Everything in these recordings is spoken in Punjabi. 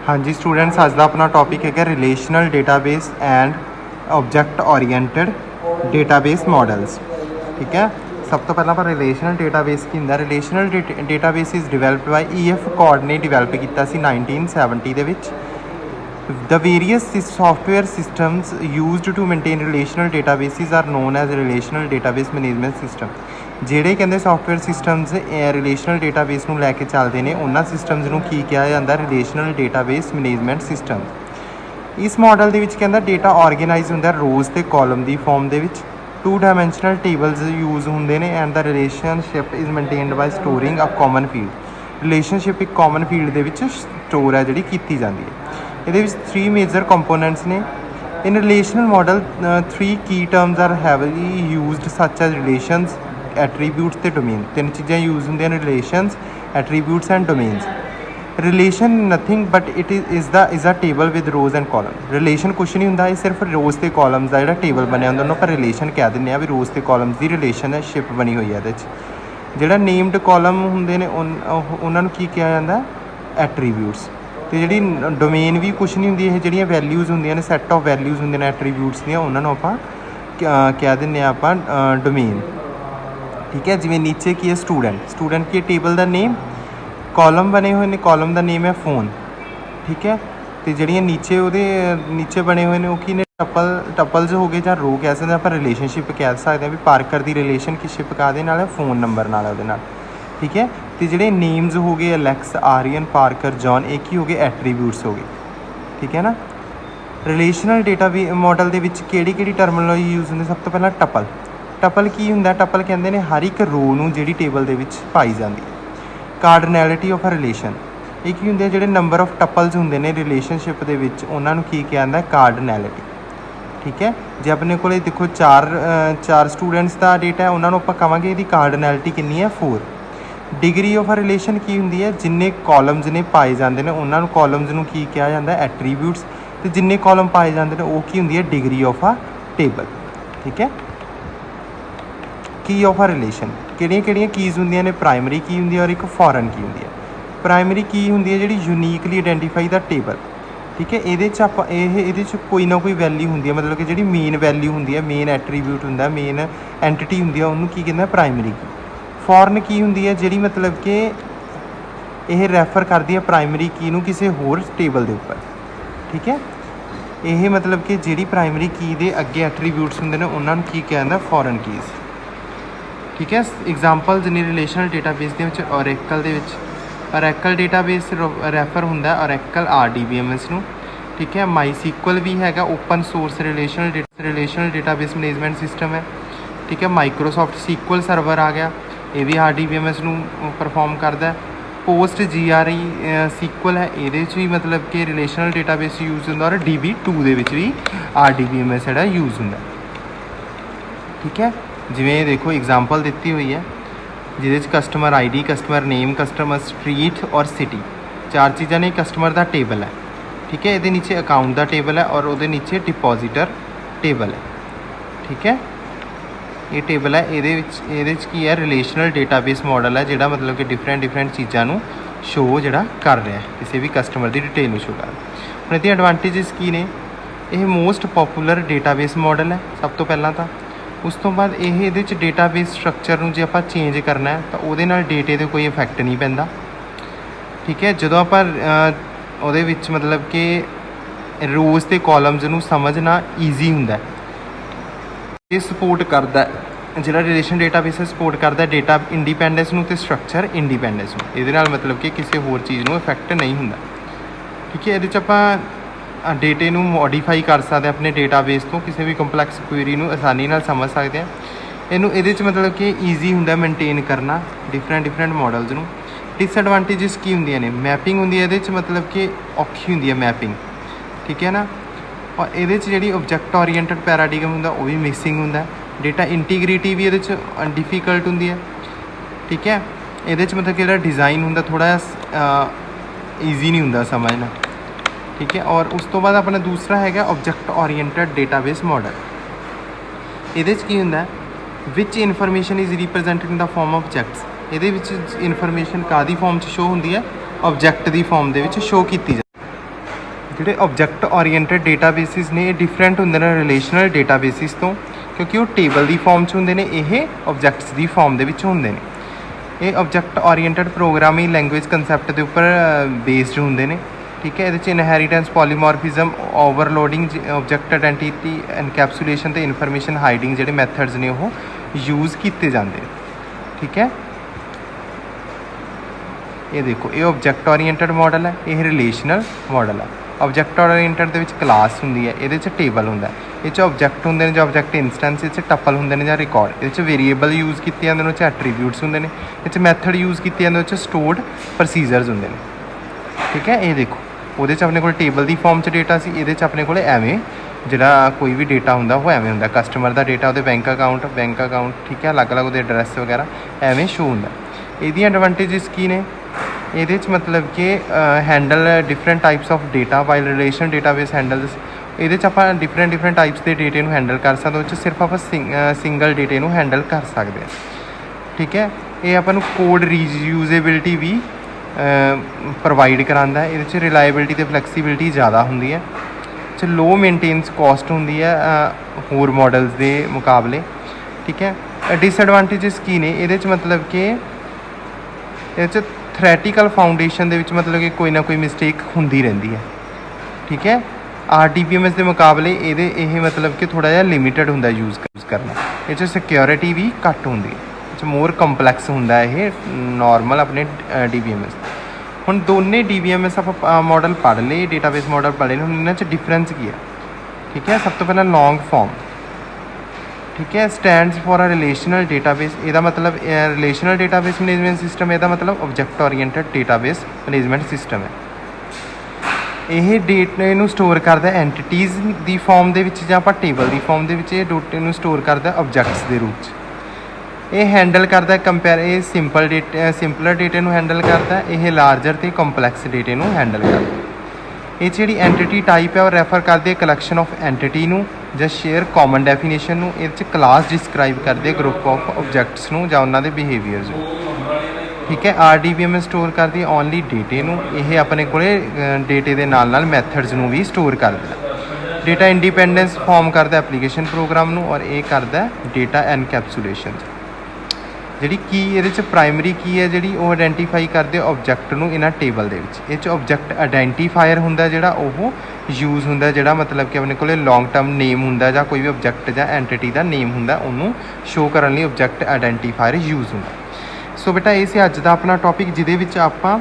हाँ जी स्टूडेंट्स, अज का अपना टॉपिक है relational database and object oriented database models. ठीक है, सब तो पहला रिलेशनल डेटाबेस की होंगे। Relational database is developed by EF Codd ने डिवेलप किया 1970 के विच। The various software systems used to maintain relational databases are known as relational database management system. ਜਿਹੜੇ ਕਹਿੰਦੇ ਸੌਫਟਵੇਅਰ ਸਿਸਟਮਸ ਰਿਲੇਸ਼ਨਲ ਡੇਟਾਬੇਸ ਨੂੰ ਲੈ ਕੇ ਚੱਲਦੇ ਨੇ, ਉਹਨਾਂ ਸਿਸਟਮਸ ਨੂੰ ਕੀ ਕਿਹਾ ਜਾਂਦਾ? Relational database management system. ਇਸ ਮਾਡਲ ਦੇ ਵਿੱਚ ਕਹਿੰਦਾ ਡੇਟਾ ਆਰਗੇਨਾਈਜ਼ ਹੁੰਦਾ ਰੋਜ਼ ਤੇ ਕਾਲਮ ਦੀ ਫਾਰਮ ਦੇ ਵਿੱਚ। 2 ਡਾਇਮੈਂਸ਼ਨਲ ਟੇਬਲਸ ਯੂਜ਼ ਹੁੰਦੇ ਨੇ ਐਂਡ ਦਾ relationship is maintained by storing a common field. Relationship ਇੱਕ ਕਾਮਨ ਫੀਲਡ ਦੇ ਵਿੱਚ ਸਟੋਰ ਹੈ ਜਿਹੜੀ ਕੀਤੀ ਜਾਂਦੀ ਹੈ। ਇਹਦੇ ਵਿੱਚ 3 ਮੇਜਰ ਕੰਪੋਨੈਂਟਸ ਨੇ। In relational model 3 key terms are heavily used such as relations, attributes ਤੇ ਡੋਮੇਨ। 3 ਚੀਜ਼ਾਂ ਯੂਜ਼ ਹੁੰਦੀਆਂ ਨੇ, relations, attributes and domains. Relation nothing but it is a table with rows and columns. Relation ਕੁਛ ਨਹੀਂ ਹੁੰਦਾ, ਇਹ ਸਿਰਫ ਰੋਜ਼ ਤੇ ਕਾਲਮਸ ਦਾ ਜਿਹੜਾ ਟੇਬਲ ਬਣਿਆ ਹੁੰਦਾ ਉਹਨੂੰ ਆਪਾਂ ਰਿਲੇਸ਼ਨ ਕਹਿ ਦਿੰਦੇ ਹਾਂ ਵੀ ਰੋਜ਼ ਤੇ ਕਾਲਮਸ ਦੀ ਰਿਲੇਸ਼ਨਸ਼ਿਪ ਬਣੀ ਹੋਈ ਹੈ ਇਹਦੇ 'ਚ। ਜਿਹੜਾ ਨੇਮਡ ਕਾਲਮ ਹੁੰਦੇ ਨੇ ਉਹਨਾਂ ਨੂੰ ਕੀ ਕਿਹਾ ਜਾਂਦਾ? ਐਟਰੀਬਿਊਟਸ। ਤੇ ਜਿਹੜੀ ਡੋਮੇਨ ਵੀ ਕੁਛ ਨਹੀਂ ਹੁੰਦੀ, ਇਹ ਜਿਹੜੀਆਂ ਵੈਲਿਊਜ਼ ਹੁੰਦੀਆਂ ਨੇ, ਸੈੱਟ ਆਫ ਵੈਲਿਊਜ਼ ਹੁੰਦੀਆਂ ਨੇ ਐਟਰੀਬਿਊਟਸ ਦੀਆਂ, ਉਹਨਾਂ ਨੂੰ ਆਪਾਂ ਕਹਿ ਦਿੰਦੇ ਹਾਂ ਆਪਾਂ ਡੋਮੇਨ। ठीक है, जिमें नीचे की है स्टूडेंट की टेबल का नेम, कॉलम बने हुए ने, कॉलम का नेम है फ़ोन। ठीक है, तो जड़ियाँ नीचे वो नीचे बने हुए ने की ने टपल्स हो गए, रो कह सकते हैं, आप रिलेशनशिप कह सकते हैं भी पार्कर की रिलेशन की शिप का फ़ोन नंबर नाल। ठीक है, तो जोड़े नेम्स हो गए अलैक्स, आर्यन, पार्कर, जॉन, एक ही हो गए एट्रीब्यूट्स हो गए। ठीक है ना। रिलेशनल डेटा मॉडल के किहड़ी टर्मिनोलॉजी यूज़ होंदी? सब तो पहला टपल। टपल की होंदा? टपल कहते हैं हर एक रो नूं जिहड़ी टेबल दे विच पाई जाती है। कार्डनैलिटी ऑफ अ रिलेशन, ये की होंदे जिहड़े नंबर ऑफ टपल्स होंदे ने रिलेशनशिप दे विच, उन्हां नूं की कहा जांदा? कार्डनैलिटी। ठीक है, जे अपने कोले देखो चार स्टूडेंट्स का डेटा है, उन्होंने आप कहांगे इहदी कार्डनैलिटी कितनी है? 4। डिग्री ऑफ अ रिलेशन की होंदी है? जिन्ने कॉलम्स ने पाए जाते हैं उन्होंने कॉलम्स नूं की कहा जाता है? एट्रीब्यूट्स। तो जिन्ने कॉलम पाए जाते हैं वो की होंदी है? Degree of a table. ठीक है, की ऑफ अ रिलेशन किहड़ियां कीज़ होंदियां ने? प्राइमरी की होंदी है और एक फॉरन की होंदी है। प्राइमरी की होंदी है जिहड़ी यूनीकली आइडेंटिफाई द टेबल। ठीक है, ये कोई ना कोई वैल्यू होंदी है, मतलब कि जिहड़ी मेन वैल्यू होंदी है, मेन एट्रीब्यूट होंदा, मेन एंटिटी होंदी है, उन्होंने की कहते हैं? प्राइमरी की। फॉरन की होंदी है जिहड़ी मतलब कि यह रैफर करती है प्राइमरी की नूं किसी होर टेबल के उपर। ठीक है, यह मतलब कि जिहड़ी प्राइमरी की दे अगे एट्रीब्यूट्स होंदे ने उन्होंने की कहा जाता? फॉरन कीज़। ठीक है, एग्जाम्पल्स ने रिलेशनल डेटाबेस के ओरेकल ओरेकल डेटाबेस रैफर होंदा ओरेकल RDBMS नूं। ठीक है, MySQL भी हैगा, open source relational database management system है। ठीक है, माइक्रोसॉफ्ट SQL सर्वर आ गया, ये भी RDBMS नूं परफॉर्म करता है। पोस्ट GRE SQL है, ये भी मतलब कि रिलेशनल डेटाबेस यूज़ होंदा, और DB2 दे विच भी RDBMS जिहड़ा यूज़ होंदा। ठीक है, जिमें देखो एग्जाम्पल दी हुई है जिस customer ID, customer name, customer street और सिटी, 4 चीज़ा ने। कस्टमर का टेबल है। ठीक है, ये नीचे अकाउंट का टेबल है और वो नीचे डिपॉजिटर टेबल है। ठीक है, ये टेबल है, ये की है? रिलेशनल डेटाबेस मॉडल है जिहड़ा मतलब कि डिफरेंट चीज़ों शो जिहड़ा कर रहा है, किसी भी कस्टमर की डिटेल में शो कर रहा है। हुण इहदी एडवांटेजिस की ने? यह मोस्ट पॉपूलर डेटाबेस मॉडल है सब तो पहला। तो उस तो बाद ये डेटाबेस स्ट्रक्चर में जो आप चेंज करना है तो वो डेटे से कोई इफैक्ट नहीं पैंदा। ठीक है, जो आप मतलब कि रोज़ के कॉलम्स नूं समझना ईजी होंदा, ये सपोर्ट करता है जो रिलेशन डेटाबेस सपोर्ट करता है डेटा इंडिपेंडेंस नूं ते स्ट्रक्चर इंडिपेंडेंस नूं। ये मतलब कि किसी होर चीज़ नूं इफैक्ट नहीं होंदा। ठीक है, ये आप डेटे नूं मॉडिफाई कर सकते अपने डेटाबेस तो, किसी भी कंपलैक्स क्वेरी नूं आसानी नाल समझ सकते हैं। इनू ये मतलब कि ईजी होंदा मेनटेन करना डिफरेंट मॉडल्स नूं। डिसएडवांटेजिस की होंदियां ने? मैपिंग होंदी है, ये मतलब कि औखी होंदी है मैपिंग। ठीक है ना, और ये जी ऑब्जेक्ट ओरिएंटेड पैराडिगम होंदा वो भी मिसिंग होंदा। डेटा इंटीग्रिटी भी ये डिफिकल्ट होंदी है। ठीक है, ये मतलब कि डिज़ाइन होंदा थोड़ा ईजी नहीं होंदा समझना। ठीक है, और उस तो बाद अपना दूसरा है ऑब्जेक्ट ओरिएंटेड डेटाबेस मॉडल। ये की होंदा which information is represented in the form of objects. ये इनफॉर्मेशन कादी फॉर्म शो होंदी है? ऑब्जेक्ट की फॉर्म के शो की जाए। ਜਿਹੜੇ ਆਬਜੈਕਟ ਓਰੀਐਂਟਡ ਡੇਟਾਬੇਸਿਸ ਨੇ ਇਹ ਡਿਫਰੈਂਟ ਹੁੰਦੇ ਨੇ ਰਿਲੇਸ਼ਨਲ ਡੇਟਾਬੇਸਿਸ ਤੋਂ, ਕਿਉਂਕਿ ਉਹ ਟੇਬਲ ਦੀ ਫਾਰਮ 'ਚ ਹੁੰਦੇ ਨੇ, ਇਹ ਆਬਜੈਕਟਸ ਦੀ ਫਾਰਮ ਦੇ ਵਿੱਚ ਹੁੰਦੇ ਨੇ। ਇਹ object oriented programming language concept ਦੇ ਉੱਪਰ ਬੇਸਡ ਹੁੰਦੇ ਨੇ, ਠੀਕ ਹੈ। ਇਹਦੇ 'ਚ ਇਨਹੈਰੀਟੈਂਸ, ਪੋਲੀਮੋਰਫਿਜ਼ਮ, ਓਵਰਲੋਡਿੰਗ, ਆਬਜੈਕਟ ਆਇਡੈਂਟੀਟੀ, ਐਨਕੈਪਸੂਲੇਸ਼ਨ ਅਤੇ ਇਨਫੋਰਮੇਸ਼ਨ ਹਾਈਡਿੰਗ ਜਿਹੜੇ ਮੈਥਡਸ ਨੇ ਉਹ ਯੂਜ਼ ਕੀਤੇ ਜਾਂਦੇ, ਠੀਕ ਹੈ। ਇਹ ਦੇਖੋ, ਇਹ ਆਬਜੈਕਟ ਓਰੀਐਂਟਡ ਮਾਡਲ ਹੈ, ਇਹ ਰਿਲੇਸ਼ਨਲ ਮਾਡਲ ਹੈ। ਆਬਜੈਕਟ ਓਰੀਐਂਟਡ ਦੇ ਵਿੱਚ ਕਲਾਸ ਹੁੰਦੀ ਹੈ, ਇਹਦੇ 'ਚ ਟੇਬਲ ਹੁੰਦਾ, ਇਹ 'ਚ ਆਬਜੈਕਟ ਹੁੰਦੇ ਨੇ ਜਾਂ ਆਬਜੈਕਟ ਇੰਸਟੈਂਸ, ਇਹ 'ਚ ਟਪਲ ਹੁੰਦੇ ਨੇ ਜਾਂ ਰਿਕਾਰਡ, ਇਹਦੇ 'ਚ ਵੇਰੀਏਬਲ ਯੂਜ਼ ਕੀਤੇ ਜਾਂਦੇ ਨੇ, ਉਹ 'ਚ ਐਟਰੀਬਿਊਟਸ ਹੁੰਦੇ ਨੇ, ਇਹ 'ਚ ਮੈਥਡ ਯੂਜ਼ ਕੀਤੇ ਜਾਂਦੇ, ਉਹ 'ਚ ਸਟੋਰਡ ਪ੍ਰੋਸੀਜਰਸ ਹੁੰਦੇ ਨੇ, ਠੀਕ ਹੈ। ਇਹ ਦੇਖੋ, ਉਹਦੇ 'ਚ ਆਪਣੇ ਕੋਲ ਟੇਬਲ ਦੀ ਫਾਰਮ 'ਚ ਡੇਟਾ ਸੀ, ਇਹਦੇ 'ਚ ਆਪਣੇ ਕੋਲ ਐਵੇਂ ਜਿਹੜਾ ਕੋਈ ਵੀ ਡੇਟਾ ਹੁੰਦਾ ਉਹ ਐਵੇਂ ਹੁੰਦਾ, ਕਸਟਮਰ ਦਾ ਡੇਟਾ, ਉਹਦੇ ਬੈਂਕ ਅਕਾਊਂਟ, ਠੀਕ ਹੈ, ਅਲੱਗ-ਅਲੱਗ ਉਹਦੇ ਐਡਰੈਸ ਵਗੈਰਾ ਐਵੇਂ ਸ਼ੋ ਹੁੰਦਾ। ਇਹਦੀਆਂ ਐਡਵਾਂਟੇਜਸ ਕੀ ਨੇ? ਇਹਦੇ 'ਚ ਮਤਲਬ ਕਿ handle different types of data while relation database handles. ਇਹਦੇ 'ਚ ਆਪਾਂ ਡਿਫਰੈਂਟ ਟਾਈਪਸ ਦੇ ਡੇਟੇ ਨੂੰ ਹੈਂਡਲ ਕਰ ਸਕਦੇ, ਉਹ 'ਚ ਸਿਰਫ ਆਪਾਂ ਸਿੰਗਲ ਡੇਟੇ ਨੂੰ ਹੈਂਡਲ ਕਰ ਸਕਦੇ ਹਾਂ, ਠੀਕ ਹੈ। ਇਹ ਆਪਾਂ ਨੂੰ ਕੋਡ ਰੀਯੂਜ਼ੇਬਿਲਿਟੀ ਵੀ ਪ੍ਰੋਵਾਈਡ ਕਰਾਉਂਦਾ ਹੈ। ਇਹਦੇ 'ਚ ਰਿਲਾਇਬਿਲਿਟੀ ਅਤੇ ਫਲੈਕਸੀਬਿਲਿਟੀ ਜ਼ਿਆਦਾ ਹੁੰਦੀ ਹੈ, 'ਚ ਲੋ ਮੇਨਟੇਨੈਂਸ ਕੋਸਟ ਹੁੰਦੀ ਹੈ ਹੋਰ ਮਾਡਲਸ ਦੇ ਮੁਕਾਬਲੇ, ਠੀਕ ਹੈ। ਡਿਸਐਡਵਾਂਟੇਜਸ ਕੀ ਨੇ ਇਹਦੇ 'ਚ? ਮਤਲਬ ਕਿ ਇਹਦੇ 'ਚ ਥਰੈਟੀਕਲ ਫਾਊਂਡੇਸ਼ਨ ਦੇ ਵਿੱਚ ਮਤਲਬ ਕਿ ਕੋਈ ਨਾ ਕੋਈ ਮਿਸਟੇਕ ਹੁੰਦੀ ਰਹਿੰਦੀ ਹੈ, ਠੀਕ ਹੈ। RDBMS ਦੇ ਮੁਕਾਬਲੇ ਇਹ ਮਤਲਬ ਕਿ ਥੋੜ੍ਹਾ ਜਿਹਾ ਲਿਮਿਟਡ ਹੁੰਦਾ ਯੂਜ਼ ਕਰਨਾ। ਇਹ 'ਚ ਸਿਕਿਉਰਿਟੀ ਵੀ ਘੱਟ ਹੁੰਦੀ ਹੈ, ਇਹ 'ਚ ਮੋਰ ਕੰਪਲੈਕਸ ਹੁੰਦਾ ਇਹ ਨੋਰਮਲ ਆਪਣੇ DBMS। ਹੁਣ ਦੋਨੇ DBMS ਆਪਾਂ ਮਾਡਲ ਪੜ੍ਹ ਲਏ, ਡੇਟਾਬੇਸ ਮਾਡਲ ਪੜ੍ਹ ਲਏ, ਹੁਣ ਇਹਨਾਂ 'ਚ ਡਿਫਰੈਂਸ ਕੀ ਹੈ, ਠੀਕ ਹੈ। ਸਭ ਤੋਂ ਪਹਿਲਾਂ ਲੌਂਗ ਫਾਰਮ, ਠੀਕ ਹੈ, stands for a relational database. ਇਹਦਾ ਮਤਲਬ ਰਿਲੇਸ਼ਨਲ ਡੇਟਾਬੇਸ ਮੈਨੇਜਮੈਂਟ ਸਿਸਟਮ, ਇਹਦਾ ਮਤਲਬ object oriented database management system ਹੈ। ਇਹ ਡੇਟੇ ਨੂੰ ਸਟੋਰ ਕਰਦਾ ਐਂਟੀਟੀਜ਼ ਦੀ ਫਾਰਮ ਦੇ ਵਿੱਚ ਜਾਂ ਆਪਾਂ ਟੇਬਲ ਦੀ ਫਾਰਮ ਦੇ ਵਿੱਚ, ਇਹ ਡੇਟੇ ਨੂੰ ਸਟੋਰ ਕਰਦਾ ਆਬਜੈਕਟਸ ਦੇ ਰੂਪ 'ਚ। ਇਹ ਹੈਂਡਲ ਕਰਦਾ ਇਹ ਸਿੰਪਲਰ ਡੇਟੇ ਨੂੰ ਹੈਂਡਲ ਕਰਦਾ, ਇਹ ਲਾਰਜਰ ਅਤੇ ਕੰਪਲੈਕਸ ਡੇਟੇ ਨੂੰ ਹੈਂਡਲ ਕਰਦਾ। ਇਹ ਜਿਹੜੀ ਐਂਟੀਟੀ ਟਾਈਪ ਹੈ ਉਹ ਰੈਫਰ ਕਰਦੀ ਹੈ ਕਲੈਕਸ਼ਨ ਆਫ ਐਂਟੀਟੀ ਨੂੰ ਜਾਂ ਸ਼ੇਅਰ ਕਾਮਨ ਡੈਫੀਨੇਸ਼ਨ ਨੂੰ। ਇਹਦੇ 'ਚ ਕਲਾਸ ਡਿਸਕ੍ਰਾਈਬ ਕਰਦੇ ਗਰੁੱਪ ਆਫ ਆਬਜੈਕਟਸ ਨੂੰ ਜਾਂ ਉਹਨਾਂ ਦੇ ਬਿਹੇਵੀਅਰਸ ਨੂੰ, ਠੀਕ ਹੈ। RDBMS ਸਟੋਰ ਕਰਦੀ ਓਨਲੀ ਡੇਟੇ ਨੂੰ, ਇਹ ਆਪਣੇ ਕੋਲੇ ਡੇਟੇ ਦੇ ਨਾਲ ਮੈਥਡਸ ਨੂੰ ਵੀ ਸਟੋਰ ਕਰਦਾ। ਡੇਟਾ ਇੰਡੀਪੈਂਡੈਂਸ ਫਾਰਮ ਕਰਦਾ ਐਪਲੀਕੇਸ਼ਨ ਪ੍ਰੋਗਰਾਮ ਨੂੰ, ਔਰ ਇਹ ਕਰਦਾ ਡੇਟਾ ਐਨਕੈਪਸੂਲੇਸ਼ਨ। ਜਿਹੜੀ ਕੀ ਇਹਦੇ 'ਚ ਪ੍ਰਾਇਮਰੀ ਕੀ ਹੈ ਜਿਹੜੀ ਉਹ ਆਇਡੈਂਟੀਫਾਈ ਕਰਦੇ ਆਬਜੈਕਟ ਨੂੰ ਇਹਨਾਂ ਟੇਬਲ ਦੇ ਵਿੱਚ। ਇਹ 'ਚ ਆਬਜੈਕਟ ਆਇਡੈਂਟੀਫਾਇਰ ਹੁੰਦਾ ਜਿਹੜਾ ਉਹ ਯੂਜ਼ ਹੁੰਦਾ, ਜਿਹੜਾ ਮਤਲਬ ਕਿ ਆਪਣੇ ਕੋਲੇ ਲੌਂਗ ਟਰਮ ਨੇਮ ਹੁੰਦਾ ਜਾਂ ਕੋਈ ਵੀ ਆਬਜੈਕਟ ਜਾਂ ਐਂਟੀਟੀ ਦਾ ਨੇਮ ਹੁੰਦਾ, ਉਹਨੂੰ ਸ਼ੋਅ ਕਰਨ ਲਈ ਆਬਜੈਕਟ ਆਇਡੈਂਟੀਫਾਇਰ ਯੂਜ਼ ਹੁੰਦਾ। ਸੋ ਬੇਟਾ ਇਹ ਸੀ ਅੱਜ ਦਾ ਆਪਣਾ ਟੌਪਿਕ, ਜਿਹਦੇ ਵਿੱਚ ਆਪਾਂ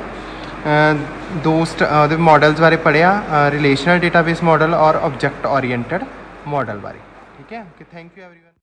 ਉਹਦੇ ਮਾਡਲਸ ਬਾਰੇ ਪੜ੍ਹਿਆ, ਰਿਲੇਸ਼ਨਲ ਡੇਟਾਬੇਸ ਮਾਡਲ ਔਰ ਆਬਜੈਕਟ ਓਰੀਐਂਟਡ ਮਾਡਲ ਬਾਰੇ, ਠੀਕ ਹੈ। Okay, thank you everyone.